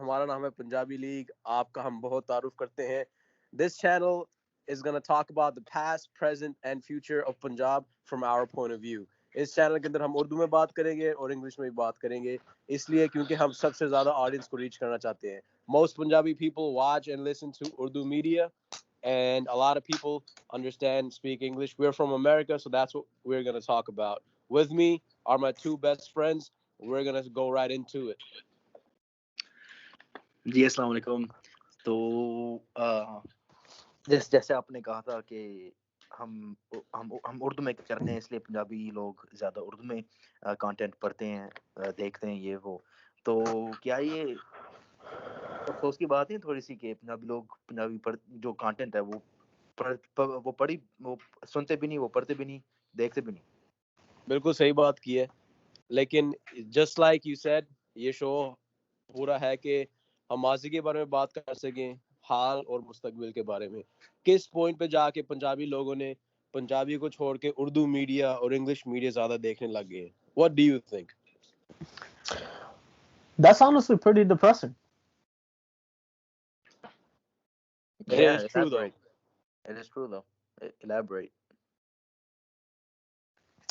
हमारा नाम है पंजाबी लीग, आपका हम बहुत तारुफ करते हैं. This channel is going to talk about the past, present and future of Punjab from our point of view. इस चैनल के अंदर हम उर्दू में बात करेंगे और इंग्लिश में भी बात करेंगे, इसलिए क्योंकि हम सबसे ज़्यादा ऑडियंस को रीच करना चाहते हैं. Most Punjabi people watch and listen to Urdu media, and a lot of people understand, speak English. We're from America, so that's what we're going to talk about. With me are my two best friends. We're going to go right into it. जी अस्सलाम वालेकुम. तो जैसे आपने कहा था कि हम उर्दू में करते हैं, इसलिए पंजाबी लोग ज़्यादा उर्दू में कंटेंट पढ़ते हैं, देखते हैं ये वो. तो क्या ये अफसोस की बात है थोड़ी सी कि पंजाबी लोग जो कंटेंट है वो सुनते भी नहीं, वो पढ़ते भी नहीं, देखते भी नहीं. बिल्कुल सही बात की है, लेकिन जस्ट लाइक यू सेड, ये शो पूरा है कि हम माजी के बारे में बात कर सकें, हाल और मुस्तकबिल के बारे में. किस पॉइंट पे जाके पंजाबी लोगों ने पंजाबी को छोड़ के उर्दू मीडिया और इंग्लिश मीडिया ज़्यादा देखने लग गए? What do you think? That's honestly pretty depressing. It is true though. It is true though. Elaborate.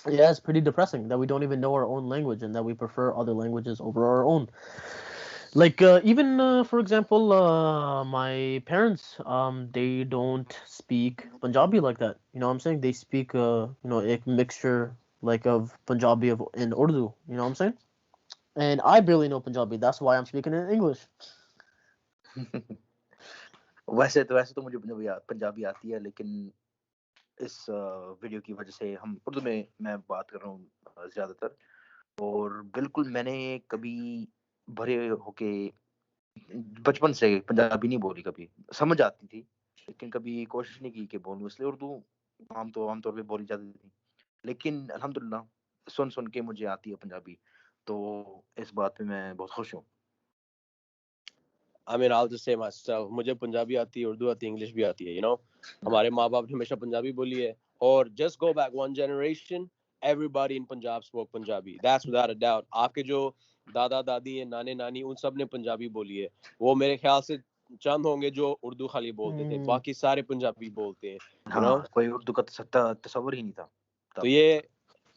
Yeah, it's pretty depressing that we don't even know our own language and that we prefer other languages over our own. Like even for example, my parents, they don't speak Punjabi like that. You know what I'm saying? They speak a mixture like of Punjabi and Urdu. You know what I'm saying? And I barely know Punjabi. That's why I'm speaking in English. वैसे तो मुझे पंजाबी आती है, लेकिन इस video की वजह से हम उर्दू में मैं बात कर रहा हूँ ज़्यादातर. और बिल्कुल मैंने कभी भरे होके बचपन से पंजाबी नहीं बोली, कभी समझ आती थी लेकिन कभी कोशिश नहीं की कि बोलूं, इसलिए उर्दू आमतौर पे बोली जाती थी. लेकिन अल्हम्दुलिल्लाह सुन के मुझे आती है पंजाबी, तो इस बात पे मैं बहुत खुश हूँ. I mean, I'll just say myself, मुझे पंजाबी आती है, उर्दू आती है, इंग्लिश भी आती है. You know, हमारे माँ बाप ने हमेशा पंजाबी बोली है. और just go back one generation, everybody in Punjab spoke Punjabi. That's without a doubt. आपके जो दादा दादी हैं, नाने नानी, उन सब ने पंजाबी बोली है. वो मेरे ख्याल से चंद होंगे जो उर्दू खाली बोलते थे, बाकी सारे पंजाबी बोलते हैं. You know, कोई उर्दू का तस्वर ही नहीं था. तो ये,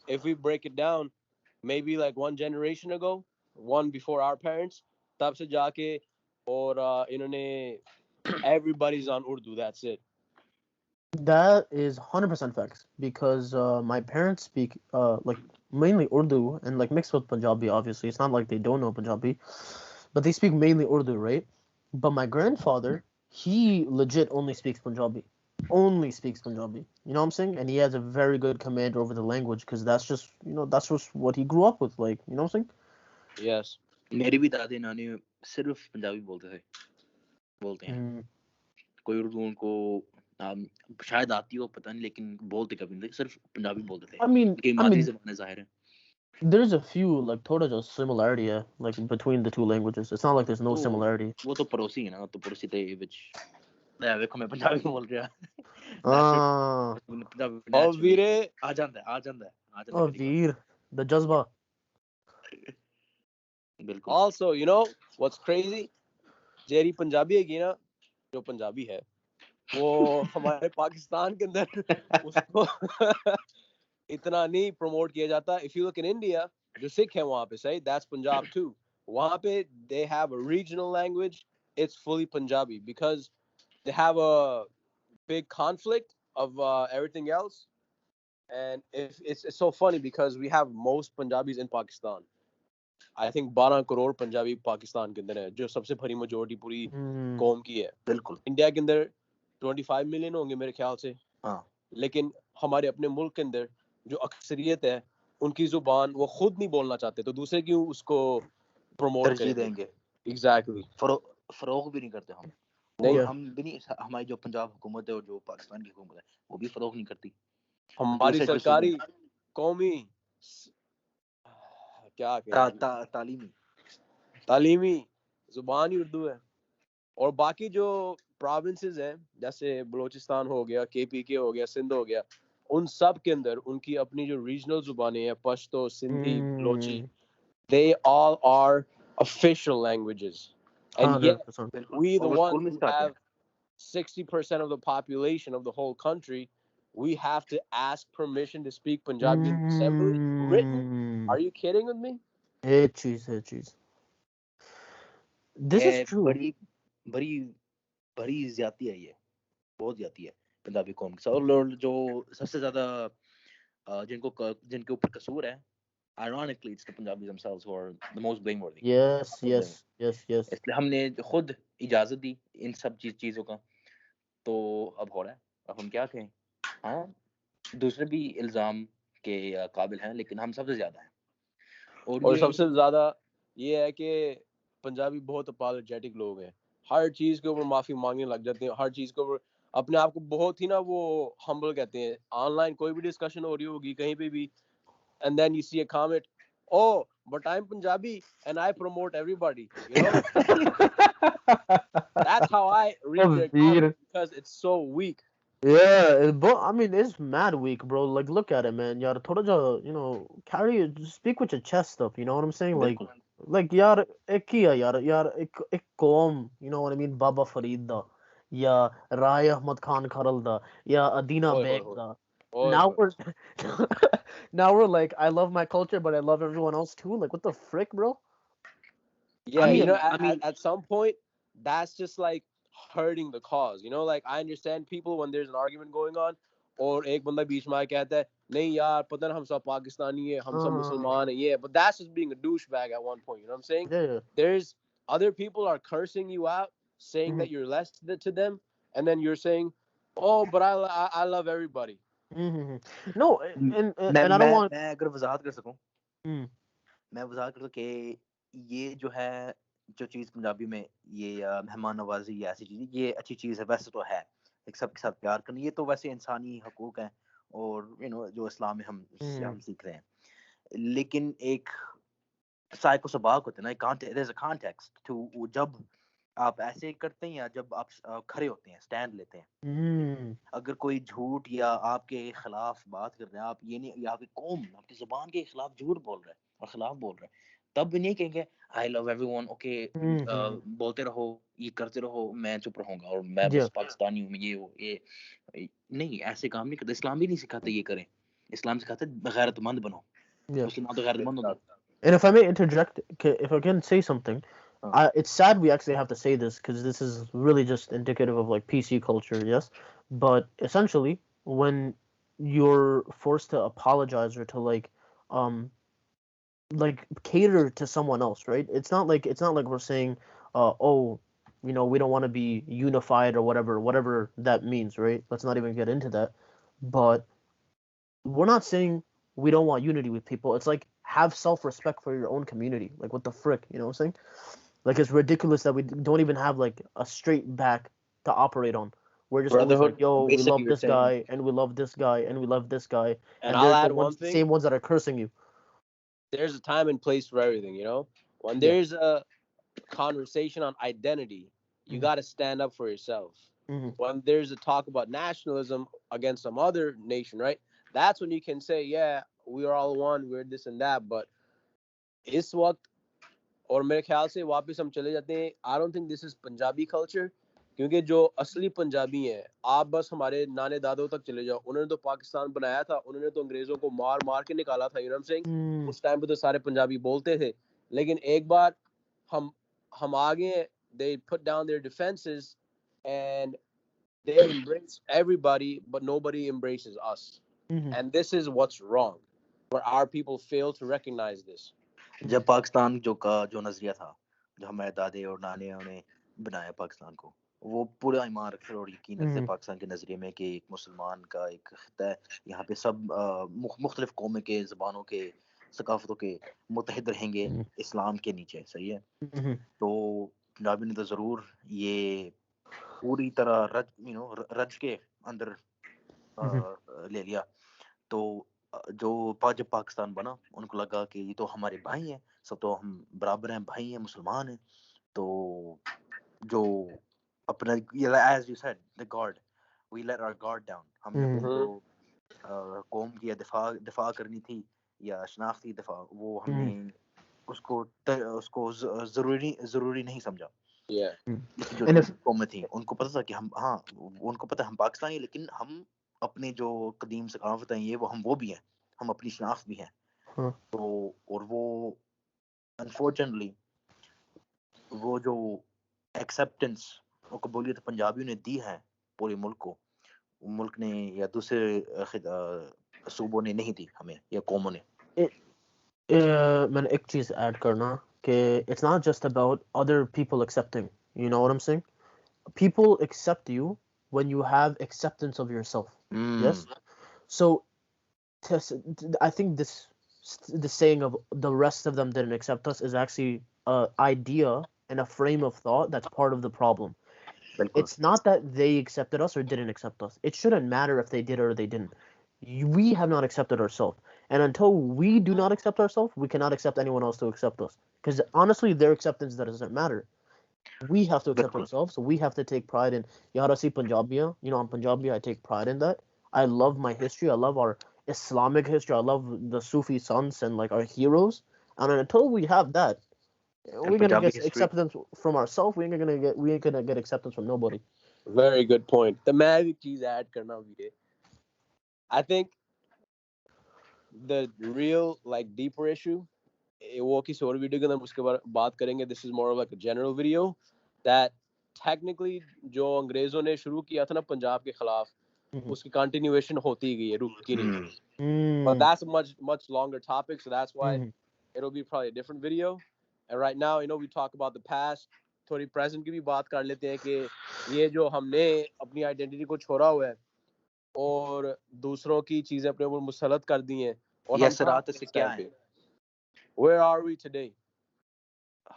if we break it down, maybe like one generation ago, one before our parents, तब से जाके और इन्होंने everybody's on Urdu, that's it. That is 100% facts because my parents speak like mainly Urdu and like mixed with Punjabi. Obviously, it's not like they don't know Punjabi, but they speak mainly Urdu, right? But my grandfather, he legit only speaks Punjabi. Only speaks Punjabi. You know what I'm saying? And he has a very good command over the language because that's just what he grew up with. Like, you know what I'm saying? Yes. मेरे भी दादी नानी सिर्फ पंजाबी बोलते हैं. कोई उर्दू उनको शायद आती हो, पता नहीं, लेकिन बोलते कभी नहीं, सिर्फ पंजाबी बोलते थे. I mean, मादरी ज़बान ज़ाहिर है. There's a few like थोड़ा जो similarity है like between the two languages. It's not like there's no similarity. वो तो पड़ोसी है ना, तो पड़ोसी थे which देखो मैं पंजाबी बोल रहा. ओ वीरे आ जाता है. ओ वीर, the जज्बा. बिल्कुल. Also, you know what's crazy? Jerry Punjabi है कि ना, जो पंजाबी है वो हमारे पाकिस्तान के अंदर उसको इतना नहीं प्रमोट किया जाता. If you look in India, जो सिख है वहाँ पे, say that's Punjab too. वहाँ पे they have a regional language. It's fully Punjabi because they have a big conflict of everything else. And if it's so funny because we have most Punjabis in Pakistan. I think 12 crore Punjabi Pakistan के अंदर है, जो सबसे बड़ी majority पूरी कौम की है. बिल्कुल. इंडिया के अंदर 25 मिलियन होंगे मेरे ख्याल से. हाँ. लेकिन हमारे अपने मुल्क के अंदर जो अक्सरियत है, उनकी जुबान वो खुद नहीं बोलना चाहते, तो दूसरे क्यों उसको प्रमोट देंगे. एग्जैक्टली. फरोग भी नहीं करते हम. नहीं, हम भी नहीं. हमारी जो पंजाब हुकूमत है और जो पाकिस्तान की हुकूमत है, वो भी फरोग नहीं करती. हमारी सरकारी कौमी क्या तालीमी जुबान ही उर्दू है. और बाकी जो प्रोविंसेस हैं, जैसे बलूचिस्तान हो गया, KPK हो गया, सिंध हो गया, उन सब के अंदर उनकी अपनी जो रीजनल जुबानें हैं, Pashto, Sindhi, Balochi, they all are official languages. And yet 100%. बिल्कुल we the और वो स्कूल ones में who सिखाते हैं have 60% of the population of the whole country, we have to ask permission to speak Punjabi in the assembly written. Are you kidding with me? Hey cheese. This is है true. बड़ी बड़ी बड़ी ज्यादती है ये बहुत ज्यादती है पंजाबी कौम के साथ और लोग जो सबसे ज्यादा जिनके ऊपर कसूर है ironically it's the Punjabis themselves who are the most blameworthy Yes. इसलिए हमने खुद इजाजत दी इन सब चीजों का तो अब हो रहा है अब हम क्या कहें हाँ दूसरे भी इल्जाम के काबिल हैं लेकिन हम सबसे ज्यादा हैं और ये सबसे ज्यादा ये है कि पंजाबी बहुत अपॉलोजेटिक लोग हैं, हर चीज के ऊपर माफी मांगने लग जाते हैं, हर चीज के ऊपर अपने आप को बहुत ही ना वो हम्बल कहते हैं। ऑनलाइन कोई भी डिस्कशन हो रही होगी कहीं पे भी, and then you see a comment, oh but I'm Punjabi and I promote everybody, you know. That's how I read their comments because it's so weak. Yeah, but I mean, it's mad weak, bro. Like, look at it, man. Yaar, thoda ja, just speak with your chest up. You know what I'm saying? बिल्कुल Yaar, ek hi hai, yaar, ek qawm. You know what I mean? Baba Farid da, ya Rai Ahmad Khan Kharal da, ya Adina Oi, Beg oi, oi. da. Oi, Now oi. we're, now we're like, I love my culture, but I love everyone else too. Like, what the frick, bro? Yeah, I you know, mean at some point, that's just like hurting the cause. You know, like I understand people when there's an argument going on, और एक बंदा बीच में आके कहता है नहीं यार पता ना हम सब पाकिस्तानी है हम सब मुसलमान है, yeah, but that's just being a douchebag at one point. You know what I'm saying? Yeah. There's other people are cursing you out, saying Mhm. that you're less to them, and then you're saying, oh, but I love everybody. No, and मैं I don't want. मैं अगर वजाहत कर सकूं Mm. मैं वजाहत कर सकूं कि ये जो है जो चीज़ पंजाबी में ये मेहमान नवाजी या ऐसी चीज़ ये अच्छी चीज़ है वैसे तो है एक सबके साथ प्यार करना ये तो वैसे इंसानी हकूक हैं और जो इस्लाम में हम सीख रहे हैं लेकिन एक साइको सबाक होते हैं ना there's a context to जब आप ऐसे करते हैं या जब आप खड़े होते हैं स्टैंड लेते हैं अगर कोई झूठ या आपके खिलाफ बात कर रहे हैं आप ये नहीं या आपकी कौम आपकी जुबान के खिलाफ झूठ बोल रहा है और खिलाफ बोल रहा है तब भी नहीं कहेंगे आई लव एवरीवन ओके बोलते रहो ये करते रहो मैं चुप रहूंगा और मैं बस पाकिस्तानी हूँ ये हो ये नहीं ऐसे काम नहीं करते इस्लाम भी नहीं सिखाते ये करें इस्लाम सिखाते गैरतमंद बनो मुसलमान तो गैरतमंद होते हैं And if I may interject, if I can say something, it's sad we actually have to say this because this is really just indicative of like PC culture, yes. But essentially, when you're forced to apologize or to like cater to someone else, right? It's not like we're saying, oh, we don't want to be unified or whatever that means, right? Let's not even get into that. But we're not saying we don't want unity with people. It's like have self-respect for your own community. Like what the frick, you know what I'm saying? Like it's ridiculous that we don't even have like a straight back to operate on. We're just always like, yo, we love this guy and we love this guy and we love this guy, and I'll they're add the one thing. same ones that are cursing you. There's a time and place for everything, you know. When there's a conversation on identity, you got to stand up for yourself. When there's a talk about nationalism against some other nation, right? That's when you can say, yeah, we are all one, we're this and that. But इस वक्त और मेरे ख्याल से वापस हम चले जाते हैं, I don't think this is Punjabi culture, क्योंकि जो असली पंजाबी हैं आप बस हमारे नाने दादों तक चले जाओ, उन्होंने तो पाकिस्तान बनाया था, उन्होंने तो अंग्रेजों को मार मार के निकाला था, you know what I'm saying? उस टाइम पे तो सारे पंजाबी बोलते थे, लेकिन एक बार हम आगे, they put down their defenses and they embrace everybody but nobody embraces us. And this is what's wrong, where our people fail to recognize this. जब पाकिस्तान जो नजरिया था जो हमारे दादे और नाने ने बनाया पाकिस्तान को वो पूरा ईमान रखते और यकीन रखते पाकिस्तान के नजरिए में कि एक मुसलमान का एक खिता है यहाँ पे सब मुख्तलिफ कौमें के ज़बानों के सकाफतों के मुतहद रहेंगे इस्लाम के नीचे सही है तो पंजाबी ने तो ज़रूर ये पूरी तरह रज के अंदर ले लिया तो जब पाकिस्तान बना उनको लगा कि ये तो हमारे भाई हैं सब तो हम बराबर हैं भाई हैं मुसलमान हैं तो जो अपना as you said the guard we let our guard down हमने जो कौम की दिफा करनी थी या शनाख्ती दिफा वो हमने उसको जरूरी नहीं समझा Yeah. लेकिन जो And if दूसरी कौमें थी उनको पता था कि हम उनको पता है हम पाकिस्तानी हैं, लेकिन हम अपने जो कदीम सकाफत हैं ये वो भी हैं, हम अपनी शनाख्त भी हैं। हाँ। तो और वो अनफॉर्चुनेटली वो जो एक्सेप्टेंस और कबूलियत पंजाबियों ने दी है पूरे मुल्क को, मुल्क ने या दूसरे सूबों ने नहीं दी हमें या कौमों ने। मैंने एक चीज ऐड करना कि it's not just about other people accepting, you know what I'm saying? People accept you when you have acceptance of yourself. Yes? So I think the saying of the rest of them didn't accept us is actually an idea and a frame of thought that's part of the problem. बिल्कुल It's not that they accepted us or didn't accept us. It shouldn't matter if they did or they didn't. We have not accepted ourselves. And until we do not accept ourselves, we cannot accept anyone else to accept us. Because honestly, their acceptance doesn't matter. We have to accept बिल्कुल ourselves. So we have to take pride in Yarasi Punjabiya. You know, I'm Punjabi. I take pride in that. I love my history. I love our Islamic history. I love the Sufi sons and like our heroes. And until we have that, we're gonna Punjabi get history acceptance from ourselves. We ain't gonna get acceptance from nobody. Very good point. तो मैं भी चीज add करना वीरे. I think the real like deeper issue वो किसी और video के अंदर उसके बारे बात करेंगे. This is more of like a general video that technically जो अंग्रेजों ने शुरू किया था ना पंजाब के खिलाफ उसकी कंटिन्यूएशन होती गई है, रुकी नहीं. But that's a much longer topic, so that's why it'll be probably a different video. And right now, you know, we talk about the past, थोड़ी present की भी बात कर लेते हैं कि ये जो हमने अपनी आइडेंटिटी को छोड़ा हुआ है और दूसरों की चीजें अपने ऊपर मुसलत कर दी हैं और ये हम कहाँ असरात हैं से इस क्या टाइम है? पे? Where are we today?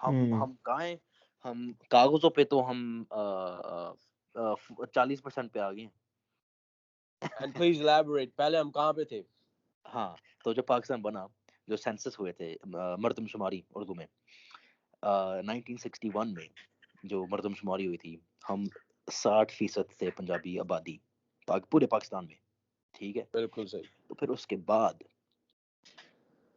हम कहाँ हैं? हम कागजों पे तो हम 40% पे आ गए हैं। And please elaborate. पहले हम कहाँ पे थे? हाँ, तो जब पाकिस्तान बना, जो सेंसस हुए थे मर्दमशुमारी उर्दू में 1961 में जो मर्दमशुमारी हुई थी, हम 60% थे पंजाबी आबादी पूरे पाकिस्तान में, ठीक है? बिल्कुल सही. तो फिर उसके बाद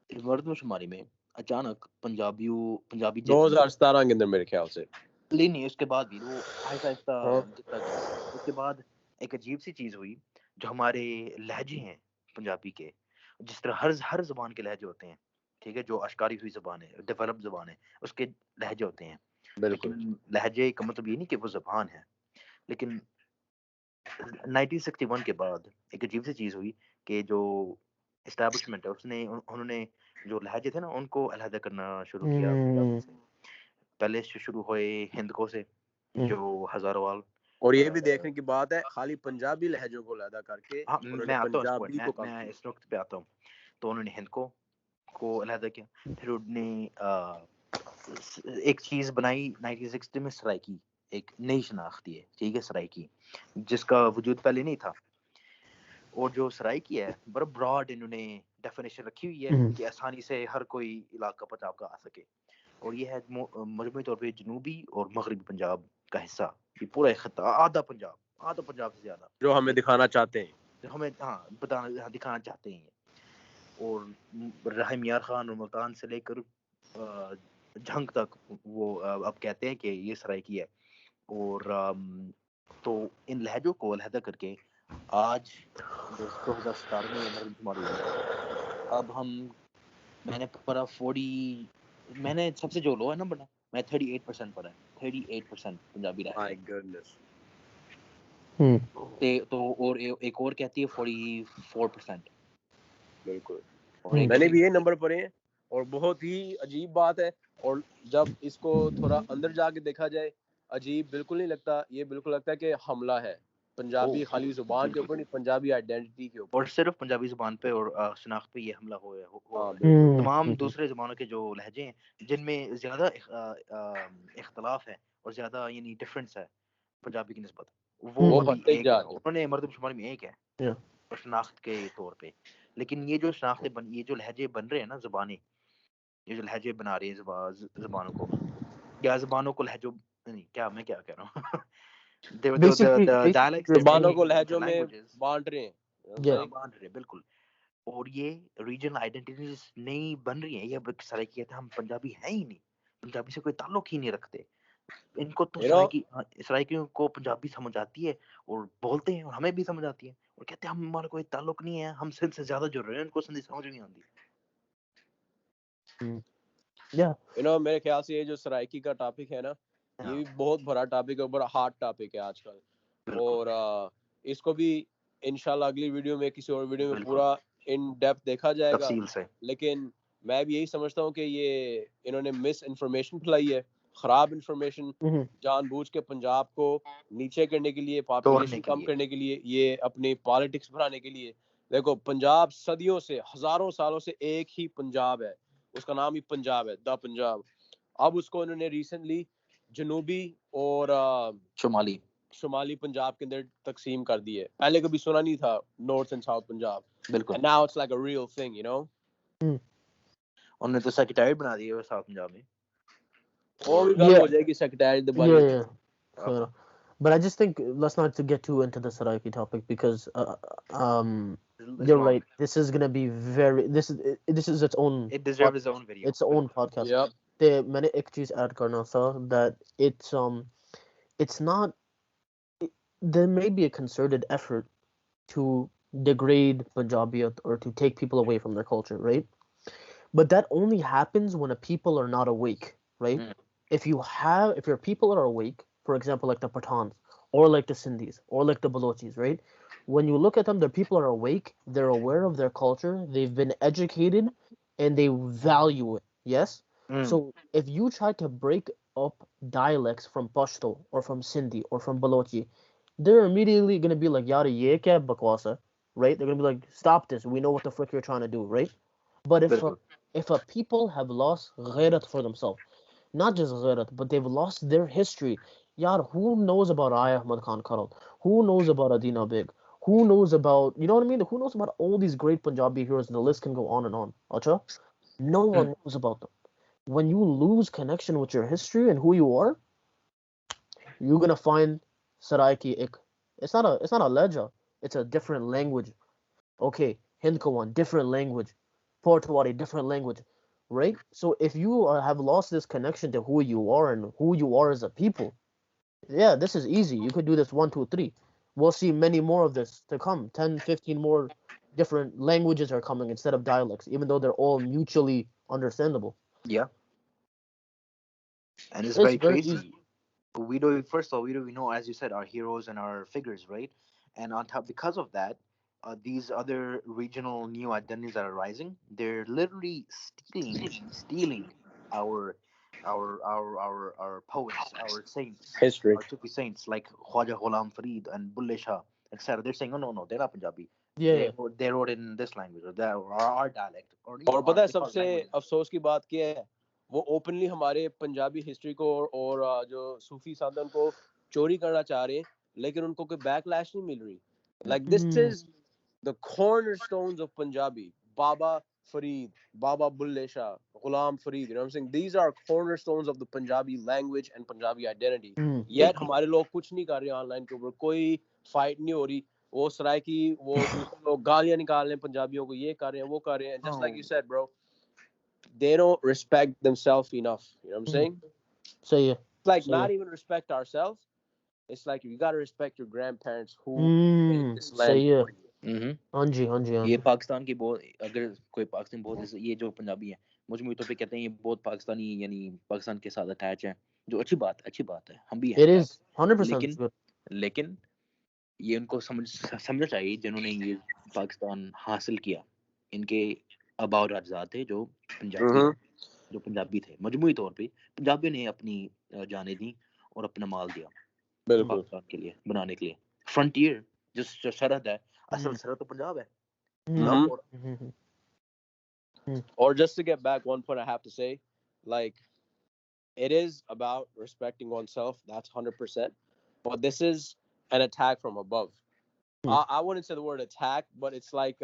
इस मर्दमशुमारी में अचानक पंजाबी 2017 के अंदर मेरे ख्याल से. नहीं उसके बाद भी वो आहिस्ता हाँ. गिरता गया. उसके बाद एक अजीब सी चीज हुई, जो हमारे लहजे हैं पंजाबी के, जिस तरह हर जबान के लहजे होते हैं, ठीक है, जो अशकारी हुई जबान है, डेवलप जबान है, उसके लहजे होते हैं. बिल्कुल. लेकिन लहजे का मतलब ये नहीं कि वो जबान है. लेकिन 1961 के बाद एक अजीब सी चीज हुई कि जो एस्टैब्लिशमेंट है उन्होंने जो लहजे थे ना उनको अलहदा करना शुरू किया पंजाबी से. पहले शुरू हुए हिंदकों से, जो हजारों और ये भी देखने की बात है खाली पंजाबी लहजों को अलहदा करके. हाँ, उन्होंने मैं आता हूँ इस पंजाबी को पॉइंट, कम मैं किया. इस वक्त पे आता हूँ. तो उन्होंने हिंदकों को अलहदा किया, फिर उन्होंने एक चीज बनाई 1960 में, सराइकी, एक नई शनाख्ती है, ठीक है, सराइकी, जिसका वजूद पहले नहीं था. और जो सराइकी है बड़ा ब्रॉड इन्होंने डेफिनेशन रखी हुई है कि आसानी से हर कोई इलाका पंजाब का आ सके. और ये है मजमूई तौर पे जनूबी और मगरबी पंजाब का हिस्सा. ये पूरा खत्ता, आधा पंजाब से ज्यादा जो हमें दिखाना चाहते हैं, जो हमें दिखाना चाहते हैं. और राही मियार खान और मुल्तान से लेकर झंग तक वो अब कहते हैं कि ये सराइकी है. और तो इन लहजों को अलहदा करके आज 2017 में मर्दमशुमारी हुई. अब मैंने पढ़ा 40, मैंने सबसे जो लो है ना बड़ा, मैं 38% पढ़ा है. 38% पंजाबी रहते माय हैं. गुडनेस. तो और एक और कहती है 44%. बिल्कुल. और एक मैंने भी ये नंबर पढ़े हैं और बहुत ही अजीब बात है. और जब इसको थोड़ा अंदर जाके देखा जाए, अजीब बिल्कुल नहीं लगता. ये बिल्कुल लगता है कि हमला है पंजाबी खाली जुबान के ऊपर नहीं, पंजाबी आइडेंटिटी के ऊपर. और सिर्फ पंजाबी जुबान पे और शनाख्त पे ये हमला हो हाँ, बिल्कुल. तमाम दूसरे ज़बानों के जो लहजे हैं जिनमें ज़्यादा इख्तलाफ है और ज़्यादा यानी डिफरेंस है पंजाबी की निस्बत, वो अभी बढ़ते एक जा है. रहे हैं. उन्होंने मर्दमशुमारी में एक है शनाख्त के तौर पे. लेकिन ये जो शनाख्तें ये जो लहजे बन रहे हैं ना ज़बानें, ये जो लहजे बना रहे हैं ज़बानों को, या ज़बानों को लहजों नहीं, क्या मैं क्या कह रहा हूँ Basically, dialects you're जुबानों saying, को लहजों में languages बांट रहे हैं. yeah. बांध रहे हैं, बिल्कुल. और ये रीजनल आइडेंटिटीज नहीं बन रही है. ये अब सराइकी है, हम पंजाबी हैं ही नहीं, पंजाबी से कोई ताल्लुक ही नहीं रखते. इनको तो You know, सराइकियों को पंजाबी समझ आती है और बोलते हैं और हमें भी समझ आती है और कहते हैं हमारा कोई ताल्लुक नहीं है, हम सिंध से ज्यादा जुड़ रहे हैं, इनको सिंधी समझ नहीं आती। मेरे ख्याल से ये जो सराइकी का टॉपिक है ना, ये भी बहुत बड़ा टॉपिक है, बड़ा हार्ड टॉपिक है आजकल। और इसको भी इंशाल्लाह अगली वीडियो में, किसी और वीडियो में पूरा इन डेप्थ देखा जाएगा। लेकिन मैं भी यही समझता हूँ कि ये इन्होंने मिस इन्फॉर्मेशन फैलाई है, खराब इन्फॉर्मेशन, जानबूझ के पंजाब को नीचे करने के लिए, पॉपुलेशन कम करने के लिए, ये अपनी पॉलिटिक्स बढ़ाने के लिए। देखो, पंजाब सदियों से, हजारों सालों से एक ही पंजाब है, उसका नाम ही पंजाब है, द पंजाब। अब उसको इन्होंने रिसेंटली जनूबी और शुमाली पंजाब के अंदर तकसीम कर दी है। पहले कभी सुना नहीं था नॉर्थ एंड साउथ पंजाब, बिल्कुल। and now it's like a real thing, you know। उन्होंने तो सेक्रेटरीट बना दी है साउथ पंजाब में, और भी गल हो जाएगी सेक्रेटरीट द बारे में। Fair. But I just think let's not to get too into the Saraiki topic because you're right. This is gonna be this is its own. It deserves its own video. Its own podcast. Yep. मैंने एक चीज add करना था that it's not. There may be a concerted effort to degrade Punjabiyat or to take people away from their culture, right? But that only happens when a people are not awake, right? If your people are awake, for example, like the Pathans, or like the Sindhis, or like the Balochis, right? When you look at them, their people are awake, they're aware of their culture, they've been educated, and they value it, yes? So if you try to break up dialects from Pashto, or from Sindhi, or from Balochi, they're immediately going to be like, yada ye kya bakwas hai, right? They're going to be like, stop this, we know what the frick you're trying to do, right? But if a people have lost ghairat for themselves, not just ghairat, but they've lost their history. Yaar, who knows about Aya Ahmad Khan Karal? Who knows about Adina Beg? Who knows about, you know what I mean? Who knows about all these great Punjabi heroes? The list can go on and on. Acha? No one knows about them. When you lose connection with your history and who you are, you're gonna find Saraiki Ik. It's not a ledger. It's a different language. Okay, Hindkawan, different language. Portawari, different language, right? So if you have lost this connection to who you are and who you are as a people, yeah, this is easy. You could do this 1, 2, 3. We'll see many more of this to come. 10, 15 more different languages are coming instead of dialects, even though they're all mutually understandable. Yeah. And it's very crazy. We know, as you said, our heroes and our figures, right? And on top, because of that, these other regional new identities that are rising, they're literally stealing our poets, our saints, history, our Sufi saints like Khwaja Ghulam Farid and Bulle Shah, etc. They're saying, oh no, they're not Punjabi. Yeah. They wrote in this language or our dialect. और पता है सबसे अफसोस की बात क्या है, वो ओपनली हमारे पंजाबी हिस्ट्री को और जो सूफी साधन को चोरी करना चाह रहे हैं, लेकिन उनको कोई बैकलैश नहीं मिल रही। Like this is the cornerstones of Punjabi. Baba Farid, Baba Bulle Shah, Ghulam Farid, you know what I'm saying? These are cornerstones of the Punjabi language and Punjabi identity. Yet हमारे लोग कुछ नहीं कर रहे online के ऊपर, कोई fight नहीं हो रही। वो सराइकी, वो लोग गालियां निकाल रहे हैं पंजाबियों को, ये कर रहे हैं, वो कर रहे हैं। Just like you said, bro, they don't respect themselves enough. You know what I'm saying? So yeah. It's like not even respect ourselves. It's like you gotta respect your grandparents who made this land. हाँ जी। ये पाकिस्तान की बहुत, अगर कोई पाकिस्तान बहुत, ये जो पंजाबी है मुझे तो पे कहते हैं ये बहुत पाकिस्तानी, यानी पाकिस्तान के साथ अटैच है, जो अच्छी बात है, हम भी हैं। It is 100%. लेकिन ये उनको समझना चाहिए जिन्होंने ये पाकिस्तान हासिल किया, इनके आबाद अजाद थे जो पंजाबी थे, मजमूई तौर पे पंजाबियों ने अपनी जाने दी और अपना माल दिया पाकिस्तान के लिए बनाने के लिए। फ्रंटियर जो सरहद है, असल सरहद तो पंजाब है। Or just to get back, one point I have to say, like, it is about respecting oneself. That's 100%. But this is an attack from above. I wouldn't say the word attack, but it's like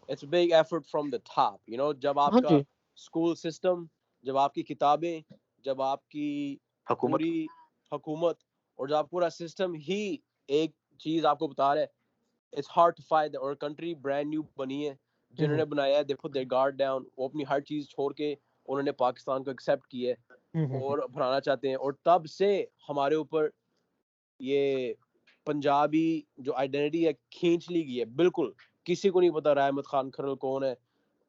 it's a big effort from the top. You know, जब आपका school system, जब आपकी किताबें, जब आपकी पूरी हुकूमत और जब पूरा system ही एक चीज आपको बता रहा है, it's hard to fight that our country brand new बनी है, जिन्होंने बनाया है, they put their guard down, वो अपनी हर चीज छोड़ के उन्होंने पाकिस्तान को accept किया है। और बनाना चाहते हैं, और तब से हमारे ऊपर ये पंजाबी जो आइडेंटिटी है खींच ली गई है। बिल्कुल किसी को नहीं पता रहमत खान खरल कौन है,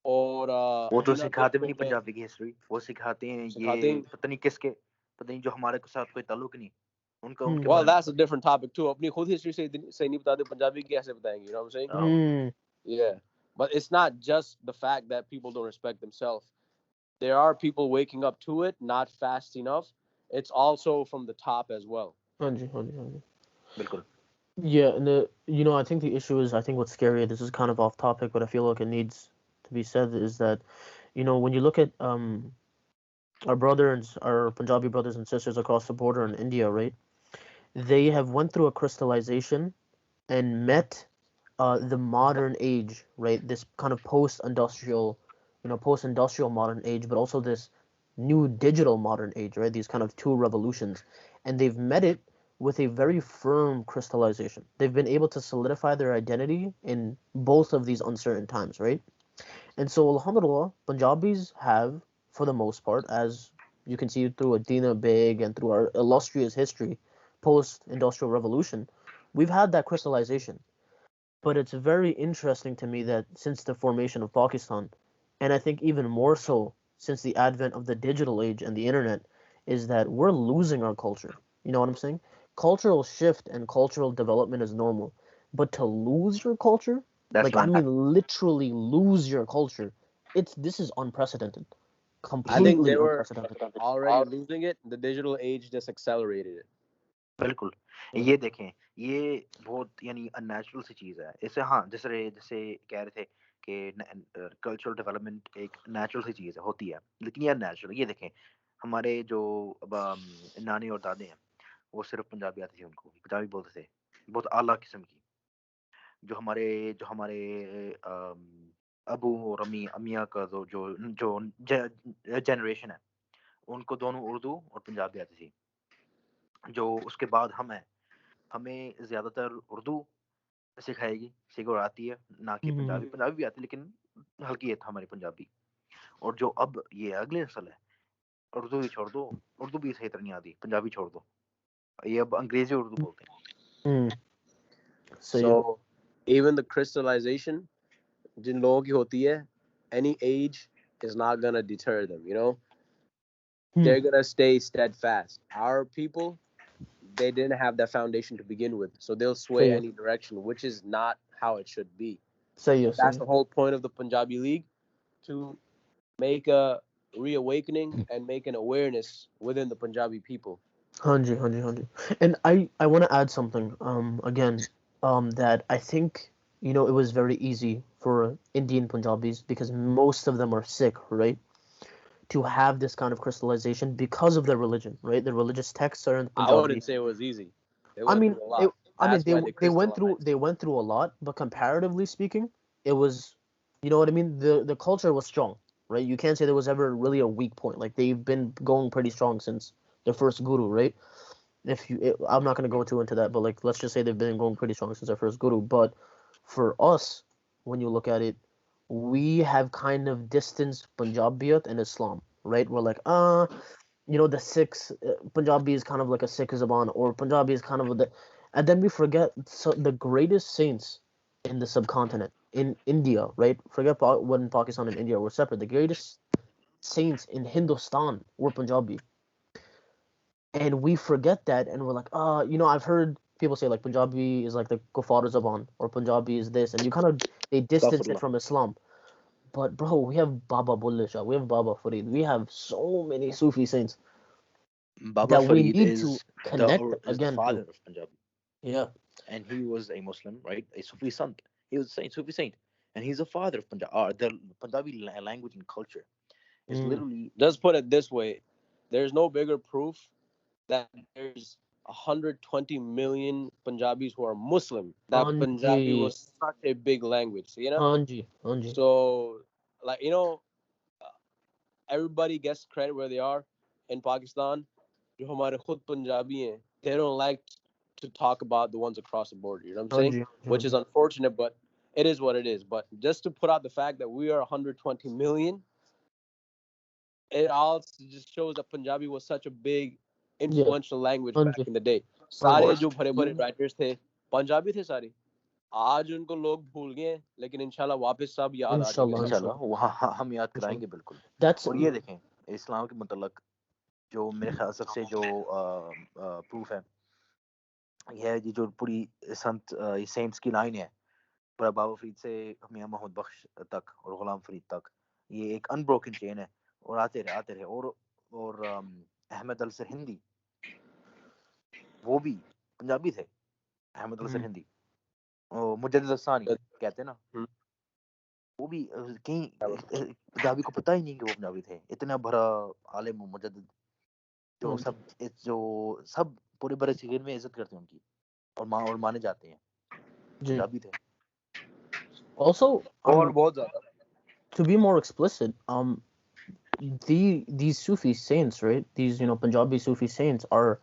और वो तो जिन्ना सिखाते भी नहीं कौन है, पंजाबी की हिस्ट्री, वो सिखाते हैं सिखाते ये हैं। पता नहीं किसके, पता नहीं जो हमारे साथ कोई ताल्लुक नहीं, उनका उनके Well, बारे में that's a different topic too. अपनी खुद हिस्ट्री सही नहीं बताते, पंजाबी कैसे बताएंगे? You know what I'm saying? Yeah, but it's not just the fact that people don't respect themselves. There are people waking up to it, not fast enough. It's also from the top as well. बिल्कुल। Yeah, and I think the issue is, I think what's scary, this is kind of off topic, but I feel like it needs to be said, is that, when you look at our Punjabi brothers and sisters across the border in India, right? They have went through a crystallization and met the modern age, right? This kind of post-industrial modern age, but also this new digital modern age, right? These kind of two revolutions, and they've met it with a very firm crystallization. They've been able to solidify their identity in both of these uncertain times, right? And so, alhamdulillah, Punjabis have, for the most part, as you can see through Adina Beg and through our illustrious history, post-industrial revolution, we've had that crystallization. But it's very interesting to me that since the formation of Pakistan, and I think even more so since the advent of the digital age and the internet, is that we're losing our culture. You know what I'm saying? Cultural shift and cultural development is normal, but to lose your culture, That's I land. mean literally lose your culture, this is unprecedented. I think Completely they were unprecedented. already losing it. The digital age just accelerated it. बिल्कुल। ये देखें, ये बहुत यानी unnatural सी चीज़ है। इससे हाँ, जैसे कह रहे थे कि कल्चरल डेवलपमेंट एक नेचुरल सी चीज़ होती है, लेकिन ये अननेचुरल। ये देखें, हमारे जो अब नानी और दादी हैं, वो सिर्फ पंजाबी आती थी उनको, पंजाबी बोलते थे, बहुत आला किस्म की। जो हमारे अबू और अम्मियाँ का जो जनरेशन है, उनको दोनों उर्दू और पंजाबी आती थी। जो उसके बाद हमें ज़्यादातर उर्दू आती है, ना कि पंजाबी। पंजाबी भी आती है, लेकिन हल्की है हमारी पंजाबी। और जो अब ये अगली नस्ल है, उर्दू ही छोड़ दो, उर्दू भी सही तरह नहीं आती, पंजाबी छोड़ दो, ये अब अंग्रेजी उर्दू बोलते हैं। So even the crystallization जिन लोगों की होती है, any age is not gonna deter them, you know? They're gonna stay steadfast. Our people, they didn't have that foundation to begin with, so they'll sway any direction, which is not how it should be. That's the whole point of the Punjabi League, to make a reawakening and make an awareness within the Punjabi people. Hanji. And I want to add something, again, that I think, it was very easy for Indian Punjabis, because most of them are Sikh, right? To have this kind of crystallization because of their religion, right? The religious texts are in Punjabi. I wouldn't say it was easy. They went through a lot. They went through a lot, but comparatively speaking, it was, you know what I mean? The culture was strong, right? You can't say there was ever really a weak point. Like, they've been going pretty strong since the first guru, right? I'm not going to go too into that, but like, let's just say they've been going pretty strong since their first guru. But for us, when you look at it, we have kind of distanced Punjabiyat and Islam, right? We're like, the Sikhs, Punjabi is kind of like a Sikh Zaban, or Punjabi is kind of and then we forget the greatest saints in the subcontinent, in India, right? Forget when Pakistan and India were separate. The greatest saints in Hindustan were Punjabi. And we forget that, and we're like, I've heard people say like Punjabi is like the Kuffar Zaban, or Punjabi is this, and they distance it from Islam. But bro, we have Baba Bulleh Shah, we have Baba Farid, we have so many Sufi saints Baba that we Farid need to connect is the again father to. of Punjabi. Yeah. And he was a Muslim, right? A Sufi sant. He was a Sufi saint, and he's the father of Punjab. The Punjabi language and culture is literally. Just put it this way: there's no bigger proof that there's 120 million Punjabis who are Muslim. That Punjabi was such a big language, you know. So, like, everybody gets credit where they are. In Pakistan, जो हमारे खुद पंजाबी हैं, they don't like to talk about the ones across the border. You know what I'm saying? Which is unfortunate, but it is what it is. But just to put out the fact that we are 120 million, it also just shows that Punjabi was such a big influential language हाँ back ji in the day. हाँ सारे जी जो भरे भरे writers थे पंजाबी थे सारे. आज उनको लोग भूल गए हैं, लेकिन इंशाल्लाह वापस सब याद आ जाएंगे. इंशाल्लाह इंशाल्लाह इंशाल्लाह वहाँ हम याद इंशाल्लाह कराएंगे बिल्कुल. that's और ये देखें इस्लाम के मतलब जो मेरे ख्याल सबसे जो प्रूफ है ये है ये जो पूरी संत ये सेंट्स की लाइन है बाबा फरीद से मियां मोहम्मद बख्श तक और गुलाम फरीद तक ये एक अनब्रोकन चेन है और आते रहे और अहमद अल सरहिंदी वो भी पंजाबी थे. अहमद अल सरहिंदी और मुजद्दिद सानी कहते हैं ना हम्म. वो भी कहीं पंजाबी को पता ही नहीं कि वो पंजाबी थे. इतना भरा आलिम मुजद्दिद जो सब पूरे बड़े शहर में इज्जत करते हैं उनकी और माने जाते हैं जी पंजाबी थे. also और बहुत ज्यादा. to be more explicit these Sufi saints, right? These, Punjabi Sufi saints are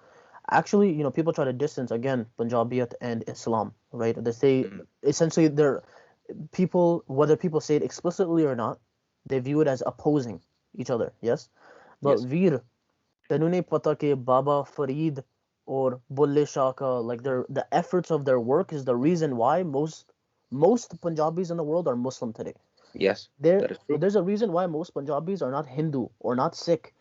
actually, people try to distance again Punjabiyat and Islam, right? They say essentially they're people, whether people say it explicitly or not, they view it as opposing each other. Yes, but Yes. Veer, tenu nahi pata ke Baba Farid or Bulle Shah ka, like the efforts of their work is the reason why most Punjabis in the world are Muslim today. Yes, that is true. There's a reason why most Punjabis are not Hindu or not Sikh.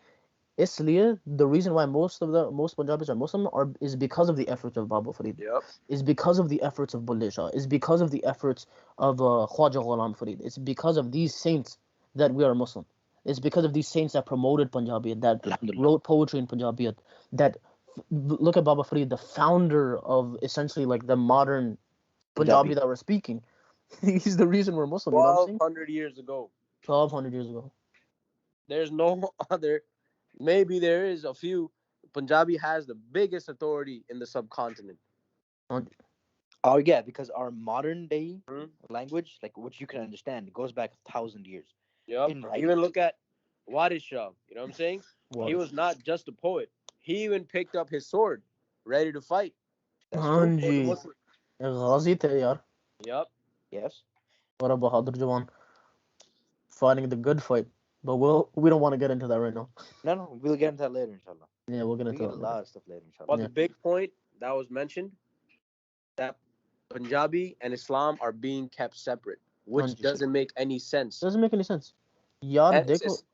Isliye, the reason why most Punjabis are Muslim is because of the efforts of Baba Farid. Yep. Is because of the efforts of Bulle Shah. Is because of the efforts of Khwaja Ghulam Farid. It's because of these saints that we are Muslim. It's because of these saints that promoted Punjabiyat, that wrote poetry in Punjabiyat, that look at Baba Farid, the founder of essentially like the modern Punjabi that we're speaking. He's the reason we're Muslim. You know what I'm saying? 1200 years ago. 1200 years ago. There's no other. Maybe there is a few. Punjabi has the biggest authority in the subcontinent. Oh yeah, because our modern day language, like which you can understand, goes back 1,000 years. Yep. Even look at Waris Shah. You know what I'm saying? What? He was not just a poet. He even picked up his sword, ready to fight. Hanji. Ghazi the yaar. Yep. Yes. What a Bahadur Jawan. Fighting the good fight. But we don't want to get into that right now. No, we'll get into that later, inshallah. Yeah, we'll get into a lot of stuff later, inshallah. But the big point that was mentioned, that Punjabi and Islam are being kept separate, which doesn't make any sense. Doesn't make any sense. Yaar,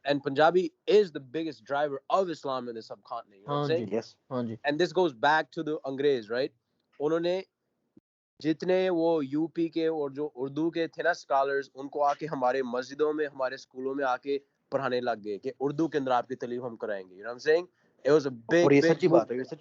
and Punjabi is the biggest driver of Islam in the subcontinent. You know what I'm saying? Yes. And this goes back to the Angrez, right? उन्होंने जितने वो UP के और जो उर्दू के थे ना scholars, उनको आके हमारे मस्जिदों में, हमारे स्कूलों में आके पढ़ाने लग गए कि उर्दू के अंदर आपकी तालीम हम कराएंगे. You know what I'm saying? It was a big, और ये big सच्ची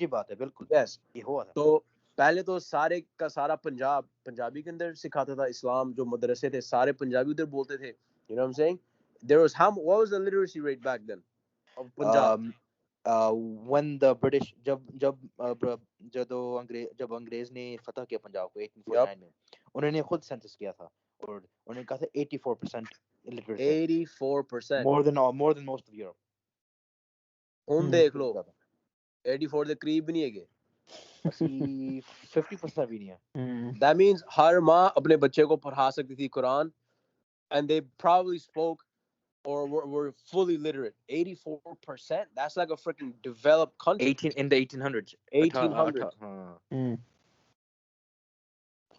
बात है बिल्कुल. Yes. ये हुआ था. तो पहले तो सारे का सारा पंजाबी के अंदर सिखाता था इस्लाम. जो मदरसे थे सारे पंजाबी उधर बोलते थे. You know what I'm saying? What was the literacy rate back then of Punjab? When the British जब अंग्रेज ने फतह किया पंजाब को 1849 में, उन्होंने खुद सेंसस किया था और उन्होंने कहा था 84% illiterate. 84%. More than most of Europe. ਹੁਣ ਦੇਖ ਲਓ 84 ਦੇ ਕਰੀਬ ਨਹੀਂ ਹੈਗੇ. ਅਸੀਂ 50% भी नहीं है. That means हर माँ अपने बच्चे को पढ़ा सकती थी Quran, and they probably spoke or were fully literate. 84%. That's like a freaking developed country. In the 1800s. 1800s.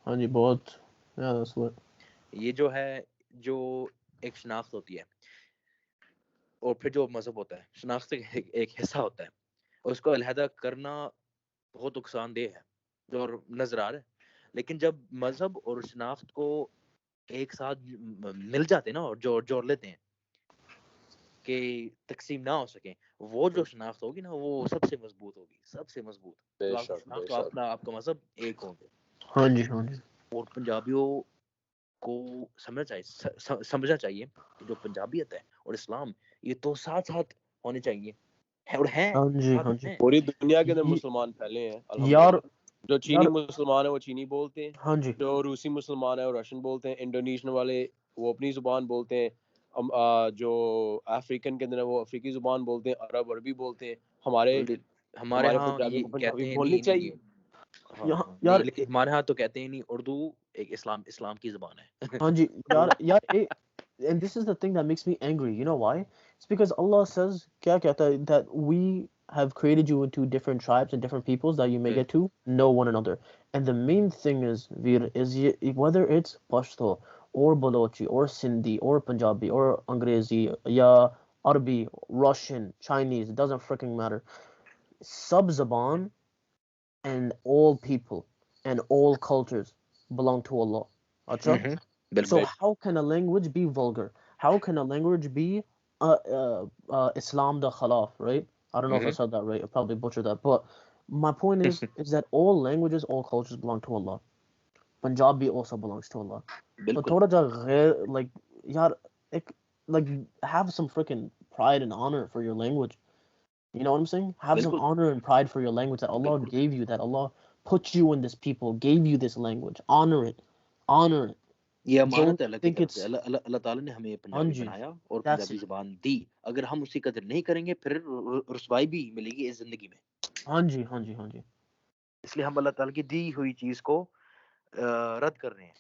हाँ जी बहुत. Yeah, that's what. ये जो है जो एक शनाख्त होती है और फिर जो मजहब होता है, शनाख्त एक हिस्सा होता है, उसको अलहदा करना बहुत नुकसानदेह है जो नजर आ रहा है. लेकिन जब मजहब और शनाख्त को एक साथ मिल जाते हैं ना और जोड़ लेते हैं कि तकसीम ना हो सके, वो जो शनाख्त होगी ना वो सबसे मजबूत होगी, सबसे मजबूत. तो आपका मजहब एक होंगे. हाँ जी. और पंजाबियों को समझना चाहिए कि जो पंजाबियत है और इस्लाम ये तो साथ साथ होने चाहिए और हैं. हाँ जी. पूरी दुनिया के अंदर मुसलमान फैले हैं यार. जो चीनी मुसलमान है वो चीनी बोलते हैं. हाँ जी. जो रूसी मुसलमान है वो रशियन बोलते हैं. इंडोनेशियन वाले वो अपनी जुबान बोलते हैं. जो अफ्रीकन के अंदर वो अफ्रीकी जुबान बोलते हैं. अरब अरबी बोलते हैं. हमारे पंजाबी को पंजाबी बोलनी चाहिए. यार लेकिन हमारे यहाँ तो कहते हैं नहीं, उर्दू एक इस्लाम की जुबान है. हाँ जी. यार and this is the thing that makes me angry. You know why? It's because Allah says क्या कहता है that we have created you into different tribes and different peoples that you may get to know one another. And the main thing is, Veer, is whether it's Pashto or Balochi or Sindhi or Punjabi or Angrezi, ya Arabi, Russian, Chinese, it doesn't freaking matter. Sub Zaban and all people and all cultures belong to Allah. Acha? So बिल्कुल how can a language be vulgar? How can a language be Islam the Khalaf, right? I don't know if I said that right. I probably butchered that. But my point is that all languages, all cultures belong to Allah. Punjabi also belongs to Allah. So बिल्कुल थोड़ा जा गैर like यार एक like have some freaking pride and honor for your language. You know what I'm saying? Have some बिल्कुल honor and pride for your language that Allah बिल्कुल gave you, that Allah put you in this people, gave you this language. Honor it. Honor it. ये अमानत Don't है अल्लाह की think तरफ से it's अल्लाह अल्लाह अल्लाह ताला ने हमें पंजाबी Anji. बनाया और That's पंजाबी it. ज़बान दी अगर हम उसकी कदर नहीं करेंगे फिर रुसवाई भी मिलेगी इस ज़िंदगी में Anji, Anji, Anji. इसलिए हम अल्लाह ताला की दी हुई चीज़ को रद्द कर रहे हैं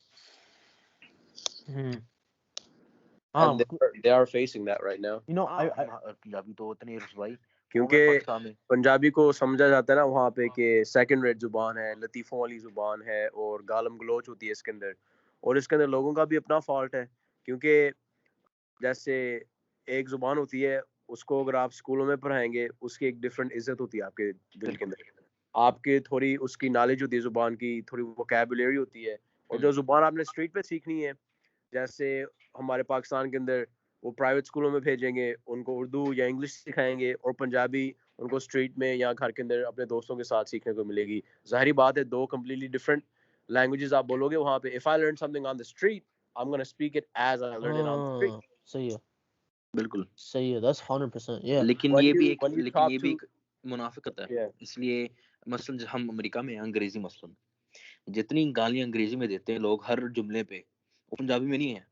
Hmm. And they are facing that right now. You know, हाँ I पंजाबी तो इतनी रुसवाई क्योंकि पाकिस्तान में पंजाबी को समझा जाता है ना वहाँ पे कि सेकंड रेट जुबान है, लतीफ़ों वाली जुबान है और गालम गलोच होती है इसके अंदर, और इसके अंदर लोगों का भी अपना फॉल्ट है क्योंकि जैसे एक जुबान होती है उसको अगर आप स्कूलों में पढ़ाएंगे उसकी एक डिफरेंट इज्जत होती है आपके दिल के अंदर, आपके थोड़ी उसकी नॉलेज होती है जुबान की, थोड़ी वोकैबुलरी होती है, और जो जुबान आपने स्ट्रीट पे सीखनी है जैसे हमारे पाकिस्तान के अंदर वो प्राइवेट स्कूलों में भेजेंगे उनको उर्दू या इंग्लिश सिखाएंगे और पंजाबी उनको स्ट्रीट में या घर के अंदर अपने दोस्तों के साथ सीखने को मिलेगी। जाहिर बात है दो completely different languages आप बोलोगे वहाँ पे if I learn something on the street I'm going to speak it as I learned it on the street. सही है. बिल्कुल सही है. That's 100%. Yeah. लेकिन When ये भी you एक when you लेकिन talk ये भी to एक मुनाफिकत है yeah इसलिए मसलन जब हम अमेरिका में हैं, अंग्रेजी मसलन जितनी गालियां अंग्रेजी में देते हैं लोग हर जुमले पे वो पंजाबी में नहीं है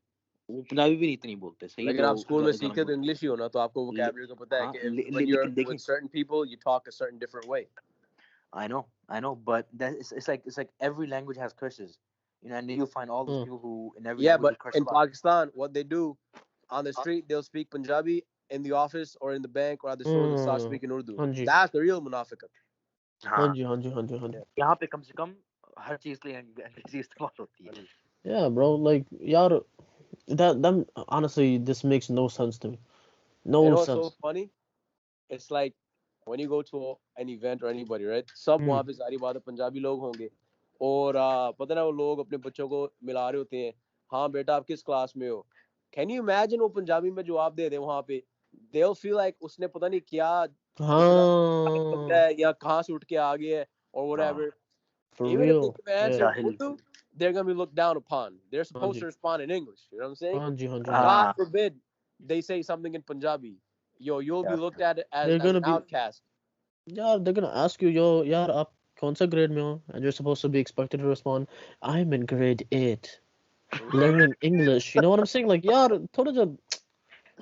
वो पंजाबी भी नहीं इतनी बोलते सही लेकिन तो आप स्कूल में गाना सीखते तो इंग्लिश ही हो ना, तो आपको ले, वोकैबुलरी का पता है हाँ कि when you're लेकिन देखें with certain people you talk a certain different way. I know but that it's like every language has curses you know and you find all those people who in every Yeah, language but will curse in a lot Pakistan what they do on the street they'll speak Punjabi, in the office or in the bank or at the store they'll start speaking Urdu. Anji. That's the real munafiqat. हाँ Anji, Anji, Anji, Anji. यहाँ पे कम से कम हर चीज के लिए अंग्रेजी इस्तेमाल होती है Yeah, bro. Like, yaar, that honestly, this makes no sense to me. No You know what's sense. so funny? It's like when you go to an event or anybody, right? सब वहाँ पे सारी बात पंजाबी लोग होंगे और पता ना वो लोग अपने बच्चों को मिला रहे होते हैं, हाँ बेटा आप किस क्लास में हो? Can you imagine वो पंजाबी में जवाब दे दे वहाँ पे? They'll feel like उसने पता नहीं क्या इतना हाँ. या कहाँ से उठ के आ गया है or whatever. For Even if they real. can answer in जाहिल Urdu, they're gonna be looked down upon. They're supposed to Anji. respond in English. You know what I'm saying? Anji, Anji, Anji. God forbid they say something in Punjabi. Yo, you'll be looked at as They're an gonna be, outcast. yeah, they're gonna ask you, yo, yaar, aap kaun sa grade mein ho? And you're supposed to be expected to respond, I'm in grade 8, learning English. You know what I'm saying? Like, yaar, thoda ja,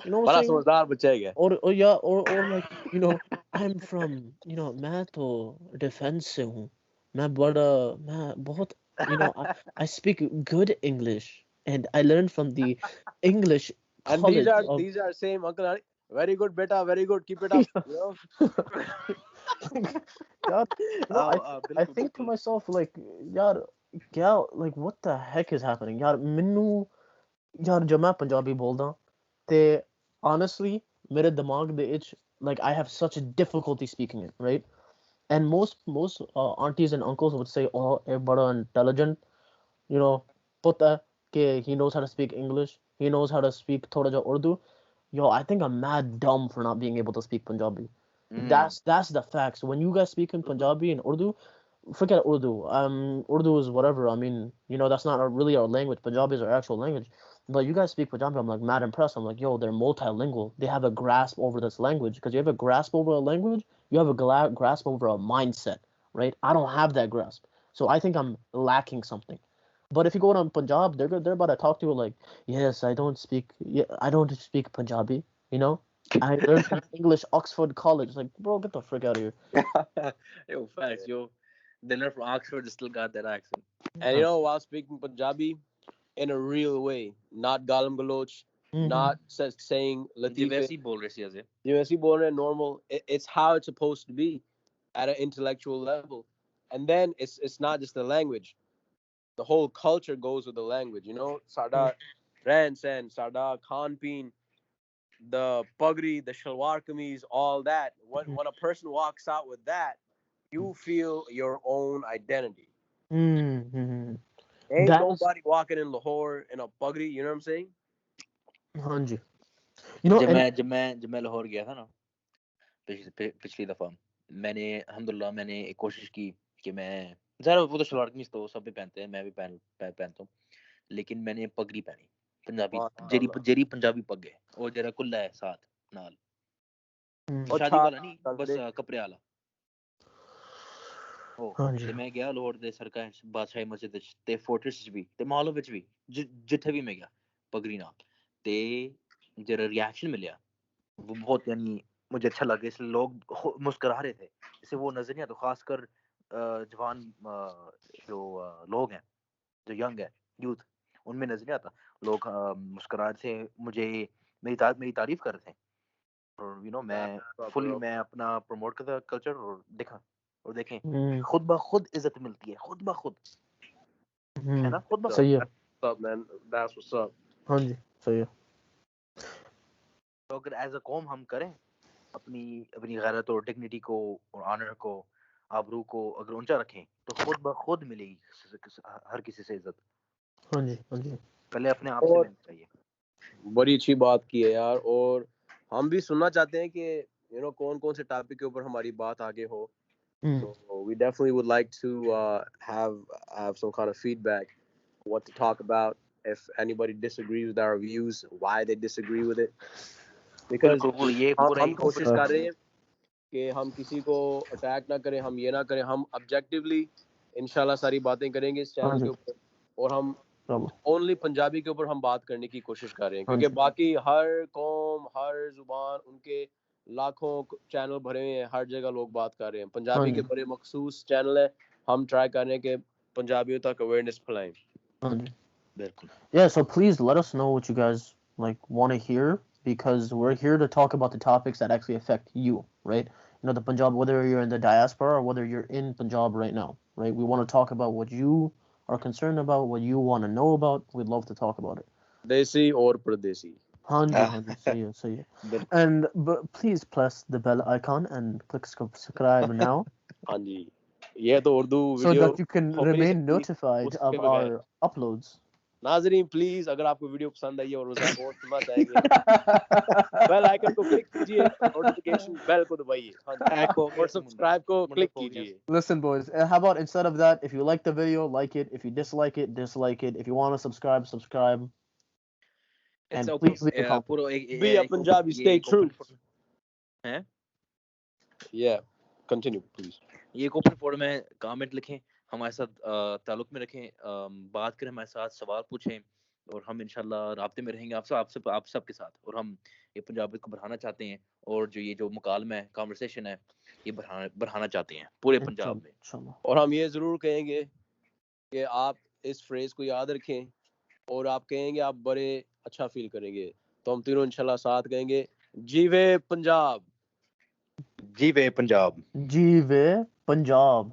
you know what I'm बड़ा saying? समझदार बच्चा है क्या? Or yeah, or like, you know, I'm from, you know, मैं तो defense से हूँ. मैं बहुत, you know, I speak good English and I learned from the English And college of. these are same uncle auntie. Very good, beta. Very good. Keep it up. You know. यार, you know, I think to myself like, यार, क्या, like what the heck is happening? यार, मैनू, यार, जब मैं पंजाबी बोलदा ते honestly मेरे दिमाग दे etch, like I have such a difficulty speaking it, right? And most aunties and uncles would say, oh, a bada intelligent, you know, putta ke he knows how to speak English, he knows how to speak thoda ja Urdu. Yo, I think I'm mad dumb for not being able to speak Punjabi. That's the facts. When you guys speak in Punjabi and Urdu, forget Urdu. Urdu is whatever. I mean, you know, that's not really our language. Punjabi is our actual language. But you guys speak Punjabi. I'm like mad impressed. I'm like, yo, they're multilingual. They have a grasp over this language. Because you have a grasp over a language, you have a grasp over a mindset, right? I don't have that grasp. So I think I'm lacking something. But if you go to Punjab, they're about to talk to you like, yes, I don't speak Punjabi. You know, I learned from English Oxford College. Like, bro, get the frick out of here. Yo, facts, yo. They learn from Oxford, they still got that accent. And you know, while speaking Punjabi in a real way, not galam galoch, not saying जिਵੇਂ latife ਅਸੀਂ ਬੋਲ ਰਹੇ ਸੀ ਅਜੇ ਜਿਵੇਂ ਅਸੀਂ ਬੋਲ ਰਹੇ normal it's how it's supposed to be at an intellectual level, and then it's not just the language, the whole culture goes with the language, you know, sada ਰਹਿਣ ਸਹਿਣ, sada khan peen, the pagri, the shalwar kameez, all that. When a person walks out with that, you feel your own identity. Ain't That is, nobody walking in Lahore in a pagri, you know what I'm saying? Hanji. You know, जब मैं लाहौर गया था ना पिछली दफा, मैंने अल्हम्दुलिल्लाह मैंने एक कोशिश की कि मैं ज़रा वो तो शलवार कमीज तो सब भी पहनते हैं, मैं भी पहनता हूँ, लेकिन मैंने पगड़ी पहनी, पंजाबी जेरी पंजाबी पग है और जरा कुल्ला है साथ नाल, शादी वाला नहीं बस कपड़े वाला। ਤੇ ਮੈਂ ਗਿਆ ਲਾਹੌਰ ਦੇ ਸਰਕਾ ਬਾਦਸ਼ਾਹੀ ਮਸਜਿਦ ਵਿੱਚ ਤੇ ਫੋਰਟ੍ਰੈਸ ਵਿੱਚ ਵੀ ਤੇ ਮਾਲ ਵਿੱਚ ਵੀ ਜਿੱਥੇ ਵੀ ਮੈਂ ਗਿਆ ਪਗੜੀ ਨਾਲ, ਤੇ ਜਿਹੜਾ रिएक्शन मिला वो बहुत यानी मुझे अच्छा लगा, इसलिए लोग मुस्कुरा रहे थे, इससे वो नजर नहीं आता, खासकर जवान जो लोग हैं जो यंग है यूथ, उनमें नजर नहीं आता, लोग मुस्कुरा रहे थे, मुझे मेरी तारीफ कर रहे थे, और यू नो मैं फुली मैं अपना प्रमोट करता कल्चर, और देखा और देखें खुद ब खुद इज्जत मिलती है, खुद ब खुद है ना, खुद ब खुद। सही है, What's up, man? That's what's up. हाँ जी सही है। तो अगर एज अ कौम हम करें अपनी गैरत और डिग्निटी को और ऑनर को आबरू को अगर ऊंचा रखें तो खुद ब खुद मिलेगी हर किसी से इज्जत। हाँ जी हाँ जी, पहले अपने आप से लेना चाहिए। बड़ी अच्छी बात की है यार, और हम भी सुनना चाहते हैं कि यू नो कौन कौन से टॉपिक के ऊपर हमारी बात आगे हो। So we definitely would like to have some kind of feedback, what to talk about, if anybody disagrees with our views, why they disagree with it, because हम कोशिश कर रहे हैं कि हम किसी को अटैक ना करें, हम ये ना करें, हम ऑब्जेक्टिवली इंशाल्लाह सारी बातें करेंगे इस चैनल के ऊपर, और हम ओनली पंजाबी के ऊपर हम बात करने की कोशिश कर रहे हैं, क्योंकि बाकी हर कौम हर जुबान उनके लाखों चैनल भरे हुए हैं, हर जगह लोग बात कर रहे हैं, पंजाबी के बड़े मखसूस चैनल है, हम ट्राई कर रहे हैं कि पंजाबियों तक अवेयरनेस फैलाएं। बिल्कुल। Yeah, so please let us know what you guys like want to hear, because we're here to talk about the topics that actually affect you, right? You know, the Punjab, whether you're in the diaspora or whether you're in Punjab right now, right? We want to talk about what you are concerned about, what you want to know about. We'd love to talk about it. Desi or Pradesi. Hanji, say it. And but please press the bell icon and click subscribe now. Hanji, ये तो Urdu so video that you can remain notified of our uploads. नाजरीन please अगर आपको video पसंद आई है और उसे और सुनना चाहेंगे बेल आइकन को क्लिक कीजिए, नोटिफिकेशन बेल को दबाइए और सब्सक्राइब को क्लिक कीजिए। Listen boys, how about instead of that, if you like the video, like it, if you dislike it, dislike it, if you want to subscribe, and it's please leave a comment. Be a Punjabi, stay true. Yeah, continue please. ये एक open forum है, comment लिखें, हमारे साथ ताल्लुक में रखें, बात करें हमारे साथ, सवाल पूछें, और हम इंशाल्लाह राब्ते में रहेंगे आप सब के साथ, और हम ये पंजाबी को बढ़ाना चाहते हैं, और जो मुकालमा है, कन्वर्सेशन है, ये बढ़ाना चाहते हैं पूरे पंजाब में। और हम ये ज़रूर कहेंगे कि आप इस फ्रेज को याद रखें, और आप कहेंगे आप बड़े अच्छा फील करेंगे, तो हम तीनों इंशाल्लाह साथ कहेंगे जीवे पंजाब, जीवे पंजाब, जीवे पंजाब।